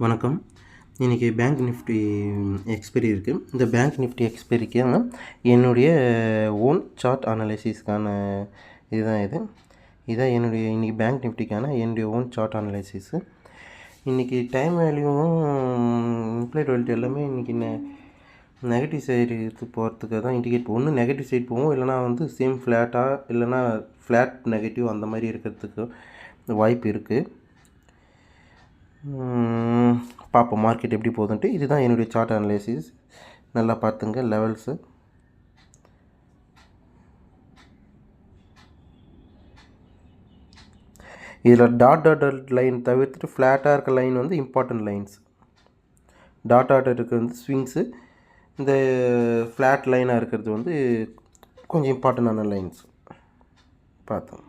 வணக்கம். இன்றைக்கி bank Nifty expiry இருக்குது. இந்த பேங்க் நிஃப்டி எக்ஸ்பைரிக்கான என்னுடைய ஓன் சார்ட் அனலைசிஸ்க்கான இதுதான் என்னுடைய இன்றைக்கி பேங்க் நிஃப்டிக்கான என்னுடைய ஓன் சார்ட் அனலைசிஸு. இன்றைக்கி டைம் வேல்யூவும் இம்ப்ளைட் வேல்யூ எல்லாமே இன்றைக்கி நெகட்டிவ் சைடு போகிறதுக்கு தான் இண்டிகேட். ஒன்று நெகட்டிவ் சைடு போகும், இல்லைனா சேம் ஃப்ளாட்டாக, இல்லைனா ஃப்ளாட் நெகட்டிவ் அந்த மாதிரி இருக்கிறதுக்கு வாய்ப்பு இருக்குது. பார்ப்போம் மார்க்கெட் எப்படி போகுதுன்ட்டு. இதுதான் என்னுடைய சார்ட் அனலைசிஸ். நல்லா பார்த்துங்க லெவல்ஸு. இதில் டாட் லைன் தவிர்த்துட்டு ஃப்ளாட்டாக இருக்க லைன் இம்பார்ட்டன்ட் லைன்ஸ். டாட் இருக்கிறது ஸ்விங்ஸு. இந்த ஃப்ளாட் லைனாக இருக்கிறது கொஞ்சம் இம்பார்ட்டண்டான லைன்ஸ் பார்த்தோம்.